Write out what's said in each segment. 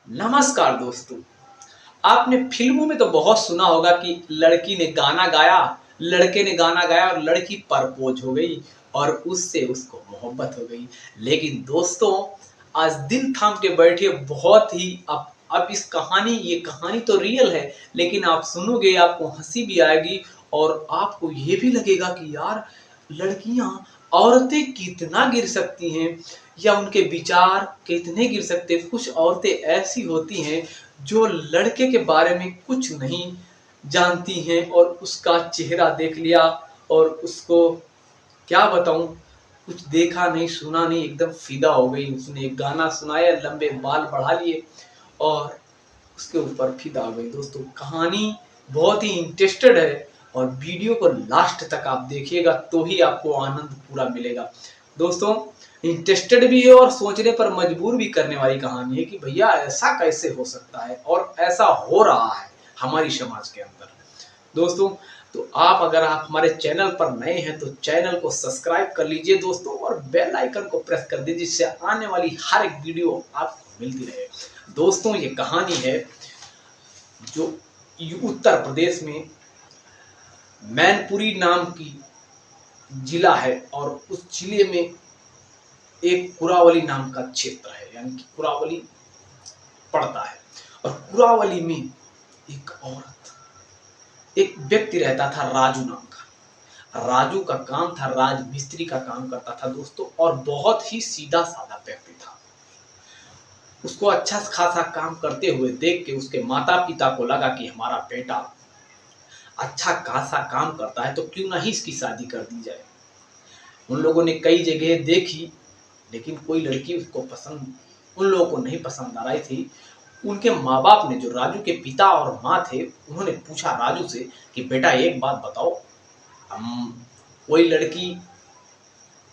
नमस्कार दोस्तों। आपने फिल्मों में तो बहुत सुना होगा कि लड़की ने गाना गाया, लड़के ने गाना गाया और लड़की प्रपोज हो गई और उससे उसको मोहब्बत हो गई। लेकिन दोस्तों, आज दिल थाम के बैठिए, बहुत ही अब इस कहानी ये कहानी तो रियल है, लेकिन आप सुनोगे आपको हंसी भी आएगी और आपको ये भी लगेगा कि यार, लड़कियां, औरतें कितना गिर सकती हैं या उनके विचार कितने गिर सकते हैं। कुछ औरतें ऐसी होती हैं जो लड़के के बारे में कुछ नहीं जानती हैं और उसका चेहरा देख लिया और उसको क्या बताऊं, कुछ देखा नहीं सुना नहीं, एकदम फिदा हो गई। उसने एक गाना सुनाया, लंबे बाल बढ़ा लिए और उसके ऊपर फिदा हो गई। दोस्तों, कहानी बहुत ही इंटरेस्टेड है और वीडियो को लास्ट तक आप देखिएगा तो ही आपको आनंद पूरा मिलेगा। दोस्तों, इंटरेस्टेड भी है और सोचने पर मजबूर भी करने वाली कहानी है कि भैया ऐसा कैसे हो सकता है और ऐसा हो रहा है हमारी समाज के अंदर। दोस्तों, तो आप हमारे चैनल पर नए हैं तो चैनल को सब्सक्राइब कर लीजिए दोस्तों और बेल आइकन को प्रेस कर दीजिए, जिससे आने वाली हर एक वीडियो आपको मिलती रहे। दोस्तों, ये कहानी है जो उत्तर प्रदेश में मैनपुरी नाम की जिला है और उस जिले में एक कुरावली नाम का क्षेत्र है, यानी कि कुरावली पड़ता है। और कुरावली में एक व्यक्ति रहता था, राजू नाम का। राजू का काम था, राज मिस्त्री का काम करता था दोस्तों, और बहुत ही सीधा साधा व्यक्ति था। उसको अच्छा खासा काम करते हुए देख के उसके माता पिता को लगा कि हमारा बेटा अच्छा खासा काम करता है तो क्यों ना ही इसकी शादी कर दी जाए। उन लोगों ने कई जगह देखी, लेकिन कोई लड़की उसको पसंद उन लोगों को नहीं पसंद आ रही थी। उनके माँ बाप ने, जो राजू के पिता और माँ थे, उन्होंने पूछा राजू से कि बेटा एक बात बताओ, हम कोई लड़की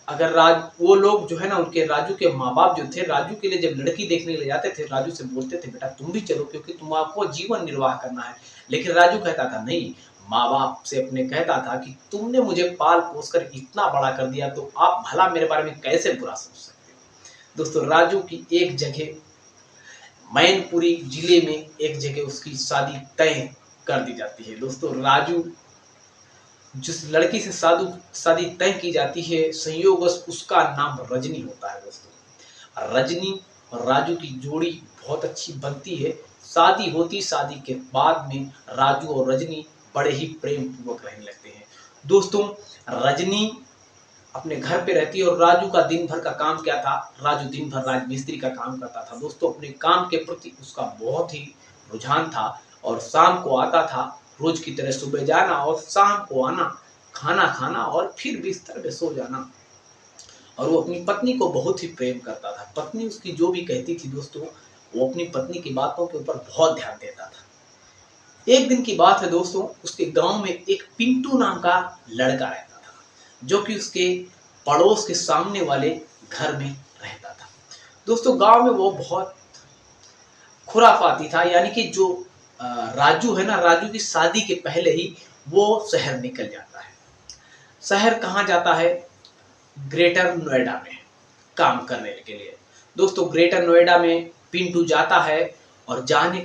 अगर वो लोग जो है ना, उनके राजू के माँ बाप जो थे, राजू के लिए जब लड़की देखने ले जाते थे, राजू से बोलते थे बेटा तुम भी चलो क्योंकि तुम आपको जीवन निर्वाह करना है। लेकिन राजू कहता था नहीं, माँ बाप से अपने कहता था कि तुमने मुझे पाल पोस कर इतना बड़ा कर दिया तो आप भला मेरे बारे में कैसे बुरा सोच सकते हो। दोस्तों, राजू की एक जगह मैनपुरी जिले में एक जगह उसकी शादी तय कर दी जाती है। दोस्तों, राजू जिस लड़की से शादी तय की जाती है, संयोगवश उसका नाम रजनी होता है। दोस्तों, रजनी और राजू की जोड़ी बहुत अच्छी बनती है। शादी होती, शादी के बाद में राजू और रजनी बड़े ही प्रेम पूर्वक रहने लगते हैं। दोस्तों, रजनी अपने घर पे रहती है और राजू का दिन भर का काम क्या था, राजू दिन भर राजमिस्त्री का काम करता था। दोस्तों, अपने काम के प्रति उसका बहुत ही रुझान था और शाम को आता था, रोज की तरह सुबह जाना और शाम को आना, खाना खाना और फिर बिस्तर पे सो जाना। और वो अपनी पत्नी को बहुत ही प्रेम करता था। पत्नी उसकी जो भी कहती थी दोस्तों, वो अपनी पत्नी की बातों के ऊपर बहुत ध्यान देता था। एक दिन की बात है दोस्तों, उसके गांव में एक पिंटू नाम का लड़का रहता था, जो कि उसके पड़ोस के सामने वाले घर में रहता था। दोस्तों, गांव में वो बहुत खुराफाती था, यानी कि जो राजू है ना, राजू की शादी के पहले ही वो शहर निकल जाता है। शहर कहाँ जाता है? ग्रेटर नोएडा में काम करने के लिए। दोस्तों, ग्रेटर नोएडा में पिंटू जाता है और जाने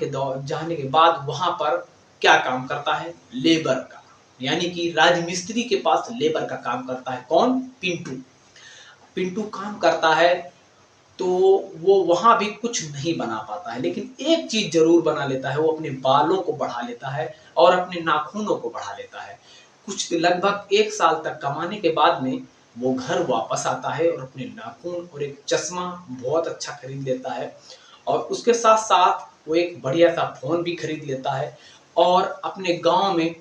के बाद वहां पर क्या काम करता है? लेबर का, यानी कि राजमिस्त्री के पास लेबर का काम करता है। कौन? पिंटू। पिंटू काम करता है तो वो वहां भी कुछ नहीं बना पाता है, लेकिन एक चीज जरूर बना लेता है, वो अपने बालों को बढ़ा लेता है और अपने नाखूनों को बढ़ा लेता है। कुछ लगभग 1 साल तक कमाने के बाद में वो घर वापस आता है और अपने नाखून और एक चश्मा बहुत अच्छा खरीद लेता है और उसके साथ साथ वो एक बढ़िया सा फोन भी खरीद लेता है और अपने गांव में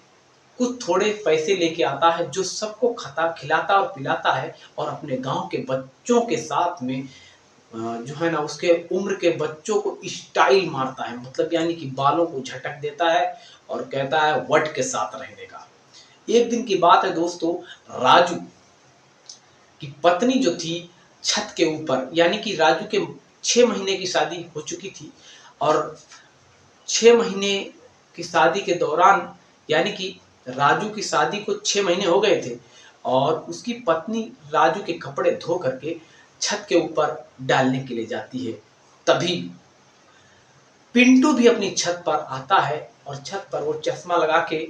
कुछ थोड़े पैसे लेके आता है, जो सबको खिलाता और पिलाता है और अपने गांव के बच्चों के साथ में जो है ना, उसके उम्र के बच्चों को स्टाइल मारता है, मतलब यानी कि बालों को झटक देता है और कहता है वट के साथ रहने का। एक दिन की बात है दोस्तों, राजू की पत्नी जो थी, छत के ऊपर, यानी कि राजू के 6 महीने की शादी हो चुकी थी और 6 महीने की शादी के दौरान, यानी कि राजू की शादी को 6 महीने हो गए थे और उसकी पत्नी राजू के कपड़े धो करके छत के ऊपर डालने के लिए जाती है। तभी पिंटू भी अपनी छत पर आता है और छत पर वो चश्मा लगा के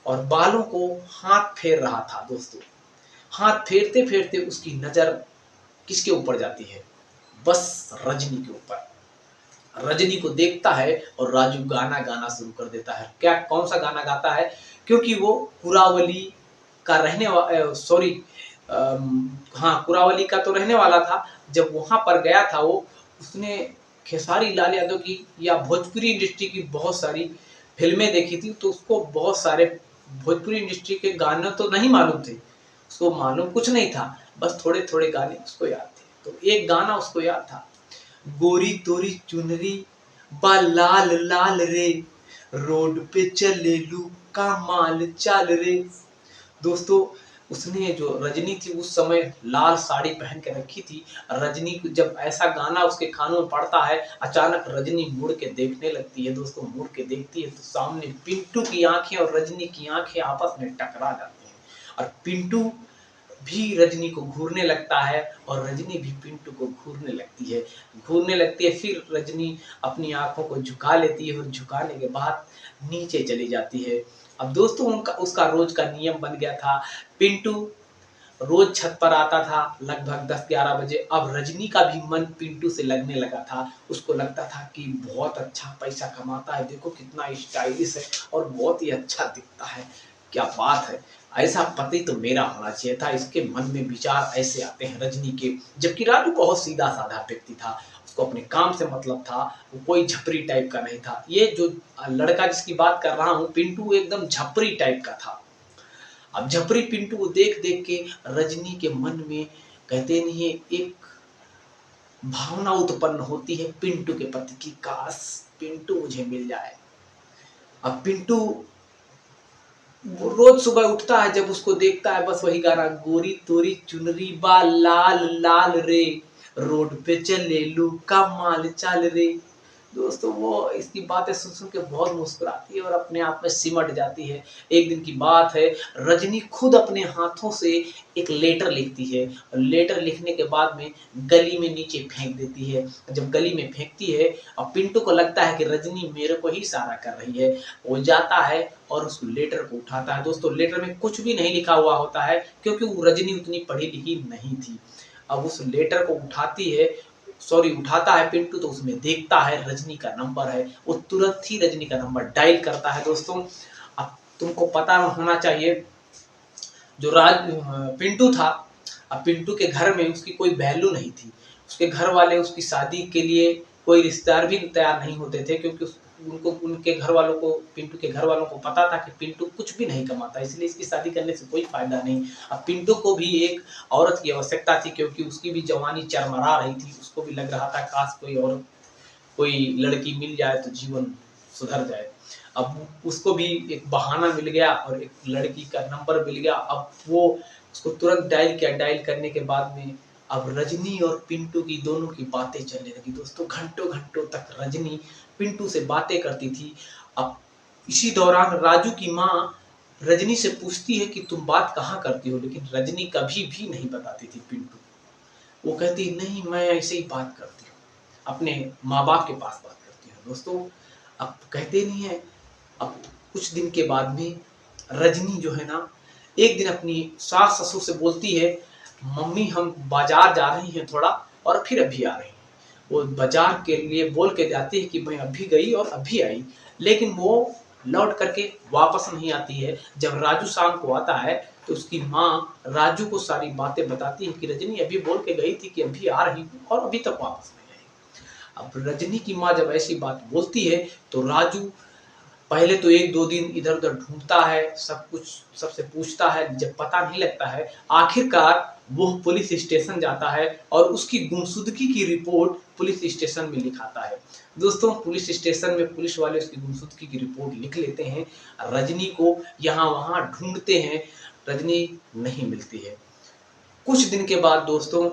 और बालों को हाथ फेर रहा था दोस्तों। हाथ फेरते फेरते उसकी नजर किसके ऊपर जाती है? बस रजनी के ऊपर। रजनी को देखता है और राजू गाना गाना शुरू कर देता है। क्या कौन सा गाना गाता है? क्योंकि वो कुरावली का सॉरी हाँ, कुरावली का तो रहने वाला था। जब वहां पर गया था वो, उसने खेसारी लाल यादव की या भोजपुरी इंडस्ट्री की बहुत सारी फिल्में देखी थी, तो उसको बहुत सारे भोजपुरी इंडस्ट्री के गाने तो नहीं मालूम थे। उसको मालूम कुछ नहीं था, बस थोड़े थोड़े गाने उसको याद थे। तो एक गाना उसको याद था, गोरी तोरी चुनरी बा लाल लाल रे, रोड पे चले लू का माल चाल रे। दोस्तों, उसने जो रजनी थी उस समय लाल साड़ी पहन के रखी थी। रजनी को जब ऐसा गाना उसके कानों में पड़ता है, अचानक रजनी मुड़ के देखने लगती है। दोस्तों, मुड़ के देखती है तो सामने पिंटू की आंखें और रजनी की आंखें आपस में टकरा जाती हैं और पिंटू भी रजनी को घूरने लगता है और रजनी भी पिंटू को घूरने लगती है। फिर रजनी अपनी आंखों को झुका लेती है और झुकाने के बाद नीचे चली जाती है। अब दोस्तों, उनका उसका रोज का नियम बन गया था। पिंटू रोज छत पर आता था लगभग 10-11 बजे। अब रजनी का भी मन पिंटू से लगने लगा था। उसको लगता था कि बहुत अच्छा पैसा कमाता है, देखो कितना स्टाइलिश है और बहुत ही अच्छा दिखता है, क्या बात है, ऐसा पति तो मेरा होना चाहिए था। इसके मन में विचार ऐसे आते हैं रजनी के। जबकि राजू बहुत सीधा साधा व्यक्ति था, उसको अपने काम से मतलब था, वो कोई झपरी टाइप का नहीं था। ये जो लड़का जिसकी बात कर रहा हूँ, पिंटू एकदम झपरी टाइप का था। अब झपरी पिंटू को देख देख के रजनी के मन में, कहते नहीं है, एक भावना उत्पन्न होती है पिंटू के प्रति की काश पिंटू मुझे मिल जाए। अब पिंटू वो रोज सुबह उठता है, जब उसको देखता है बस वही गाना, गोरी तोरी चुनरी बा लाल लाल रे, रोड पे चले लू का माल चाल रे। दोस्तों, वो इसकी बातें सुन सुन के बहुत मुस्कुराती है और अपने आप में सिमट जाती है। एक दिन की बात है, रजनी खुद अपने हाथों से एक लेटर लिखती है और लेटर लिखने के बाद में गली में नीचे फेंक देती है। जब गली में फेंकती है और पिंटू को लगता है कि रजनी मेरे को ही इशारा कर रही है, वो जाता है और उस लेटर को उठाता है। दोस्तों, लेटर में कुछ भी नहीं लिखा हुआ होता है क्योंकि वो रजनी उतनी पढ़ी लिखी नहीं थी। अब उस लेटर को उठाता है पिंटू, तो उसमें देखता है रजनी का नंबर है। वो तुरंत ही रजनी का नंबर डायल करता है। दोस्तों, अब तुमको पता होना चाहिए, जो पिंटू था, अब पिंटू के घर में उसकी कोई वैल्यू नहीं थी। उसके घर वाले उसकी शादी के लिए कोई रिश्तेदार भी तैयार नहीं होते थे, क्योंकि उनको उनके घर वालों को, पिंटू के घर वालों को पता था कि पिंटू कुछ भी नहीं कमाता, इसलिए इसकी शादी करने से कोई फायदा नहीं। अब पिंटू को भी एक औरत की आवश्यकता थी, क्योंकि उसकी भी जवानी चरमरा रही थी। उसको भी लग रहा था काश कोई लड़की मिल जाए तो जीवन सुधर जाए। अब उसको भी एक बहाना मिल गया और एक लड़की का नंबर मिल गया। अब वो उसको तुरंत डायल किया। डायल करने के बाद में अब रजनी और पिंटू की दोनों की बातें चलने लगी। दोस्तों, घंटों घंटों तक रजनी पिंटू से बातें करती थी। अब इसी दौरान राजू की माँ रजनी से पूछती है कि तुम बात कहाँ करती हो, लेकिन रजनी कभी भी नहीं बताती थी पिंटू। वो कहती नहीं, मैं ऐसे ही बात करती हूँ, अपने माँ बाप के पास बात करती हूँ। दोस्तों, अब कहते नहीं है, अब कुछ दिन के बाद में रजनी जो है ना, एक दिन अपनी सास ससुर से बोलती है, मम्मी हम बाजार जा रही हैं थोड़ा और फिर अभी आ रही हैं। वो बाजार के लिए बोल के जाती है कि मैं अभी गई और अभी आई, लेकिन वो लौट करके वापस नहीं आती है। जब राजू शाम को आता है तो उसकी माँ राजू को सारी बातें बताती है कि रजनी अभी बोल के गई थी कि अभी आ रही हूँ और अभी तक वापस नहीं आई। अब रजनी की माँ जब ऐसी बात बोलती है तो राजू पहले तो 1-2 दिन इधर-उधर ढूंढता है, सब कुछ सबसे पूछता है, जब पता नहीं लगता है, आखिरकार वो पुलिस स्टेशन जाता है और उसकी गुमशुदगी की रिपोर्ट पुलिस स्टेशन में लिखाता है। दोस्तों, पुलिस स्टेशन में पुलिस वाले उसकी गुमशुदगी की रिपोर्ट लिख लेते हैं। रजनी को यहाँ-वहाँ ढूंढते हैं, रजनी नहीं मिलती है। कुछ दिन के बाद दोस्तों,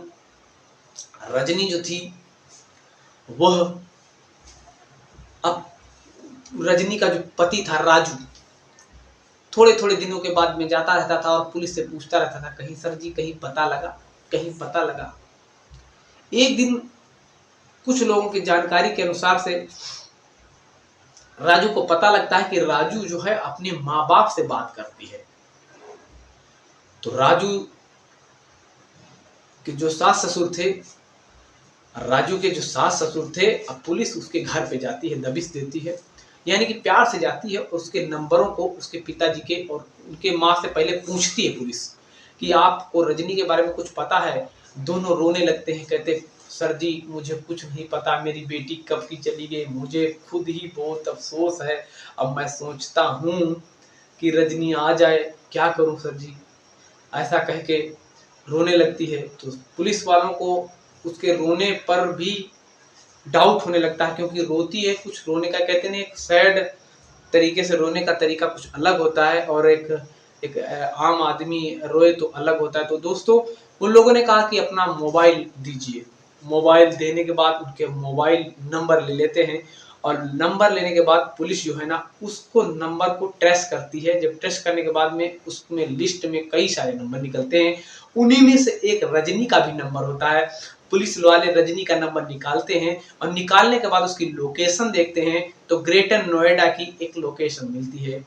रजनी जो थी वह, अब रजनी का जो पति था राजू, थोड़े थोड़े दिनों के बाद में जाता रहता था और पुलिस से पूछता रहता था, कहीं सर जी कहीं पता लगा, कहीं पता लगा। एक दिन कुछ लोगों की जानकारी के अनुसार से राजू को पता लगता है कि राजू जो है अपने माँ बाप से बात करती है। तो राजू के जो सास ससुर थे, राजू के जो सास ससुर थे, अब पुलिस उसके घर पे जाती है, दबिश देती है, यानी कि प्यार से जाती है और उसके नंबरों को उसके पिताजी के और उनके माँ से पहले पूछती है पुलिस कि आपको रजनी के बारे में कुछ पता है। दोनों रोने लगते हैं, कहते सर जी मुझे कुछ नहीं पता, मेरी बेटी कब की चली गई, मुझे खुद ही बहुत अफसोस है। अब मैं सोचता हूँ कि रजनी आ जाए, क्या करूँ सर जी, ऐसा कह के रोने लगती है। तो पुलिस वालों को उसके रोने पर भी डाउट होने लगता है, क्योंकि रोती है, कुछ रोने का कहते हैं एक सैड तरीके से रोने का तरीका कुछ अलग होता है और एक एक आम आदमी रोए तो अलग होता है। तो दोस्तों उन लोगों ने कहा कि अपना मोबाइल दीजिए। मोबाइल देने के बाद उनके मोबाइल नंबर ले लेते हैं और नंबर लेने के बाद पुलिस जो है ना उसको नंबर को ट्रेस करती है। जब ट्रेस करने के बाद में उसमें लिस्ट में कई सारे नंबर निकलते हैं, उन्हीं में से एक रजनी का भी नंबर होता है। पुलिस वाले रजनी का नंबर निकालते हैं और निकालने के बाद उसकी लोकेशन देखते हैं तो ग्रेटर नोएडा की एक लोकेशन मिलती है।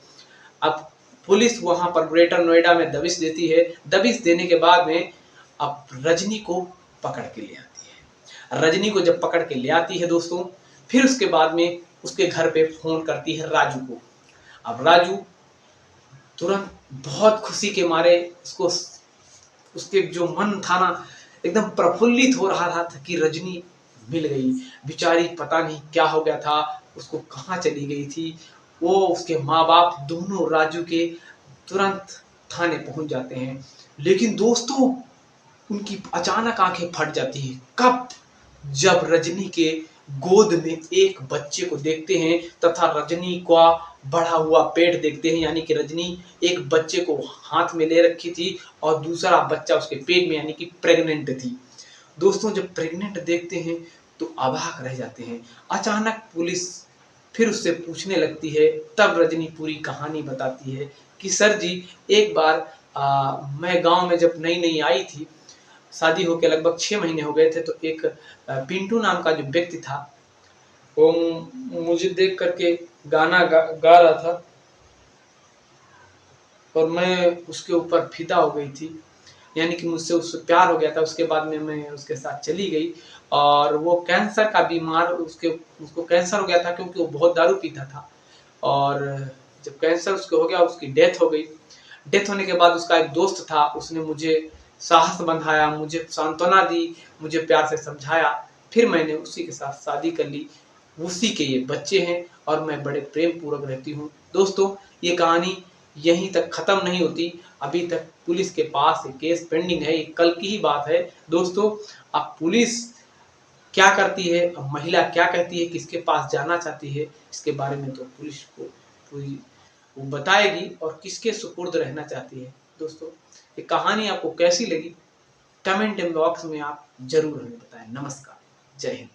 अब पुलिस वहां पर ग्रेटर नोएडा में दबिश देती है। दबिश देने के बाद में अब रजनी को पकड़ के ले आती है। रजनी को जब पकड़ के ले आती है दोस्तों, फिर उसके बाद में उसके घर पे फोन करती है राजू को। अब राजू तुरंत बहुत खुशी के मारे उसको, उसके जो मन था ना एकदम प्रफुल्लित हो रहा था कि रजनी मिल गई। बेचारी पता नहीं क्या हो गया था, उसको कहाँ चली गई थी। वो उसके माँ बाप दोनों राजू के तुरंत थाने पहुंच जाते हैं। लेकिन दोस्तों उनकी अचानक आंखें फट जाती हैं। कब? जब रजनी के गोद में एक बच्चे को देखते हैं तथा रजनी का बढ़ा हुआ पेट देखते हैं, यानी कि रजनी एक बच्चे को हाथ में ले रखी थी और दूसरा बच्चा उसके पेट में, यानी कि प्रेग्नेंट थी। दोस्तों जब प्रेग्नेंट देखते हैं तो अवाक रह जाते हैं। अचानक पुलिस फिर उससे पूछने लगती है, तब रजनी पूरी कहानी बताती है कि सर जी एक बार मैं गांव में जब नई नई आई थी, शादी होकर लगभग 6 महीने हो गए थे, तो एक पिंटू नाम का जो व्यक्ति था वो मुझे देख करके गाना गा रहा था और मैं उसके ऊपर फिदा हो गई थी, यानी कि मुझसे उससे प्यार हो गया था। उसके बाद में मैं उसके साथ चली गई और वो कैंसर का बीमार, उसको कैंसर हो गया था क्योंकि वो बहुत दारू पीता था। और जब कैंसर उसको हो गया उसकी डेथ हो गई। डेथ होने के बाद उसका एक दोस्त था, उसने मुझे साहस बंधाया, मुझे सांत्वना दी, मुझे प्यार से समझाया, फिर मैंने उसी के साथ शादी कर ली। उसी के ये बच्चे हैं और मैं बड़े प्रेम पूर्वक रहती हूँ। दोस्तों ये कहानी यहीं तक खत्म नहीं होती, अभी तक पुलिस के पास एक केस पेंडिंग है, ये कल की ही बात है। दोस्तों अब पुलिस क्या करती है, अब महिला क्या कहती है, किसके पास जाना चाहती है, इसके बारे में तो पुलिस को पूरी वो बताएगी और किसके सुपुर्द रहना चाहती है। दोस्तों ये कहानी आपको कैसी लगी कमेंट बॉक्स में आप जरूर हमें बताएं। नमस्कार, जय हिंद।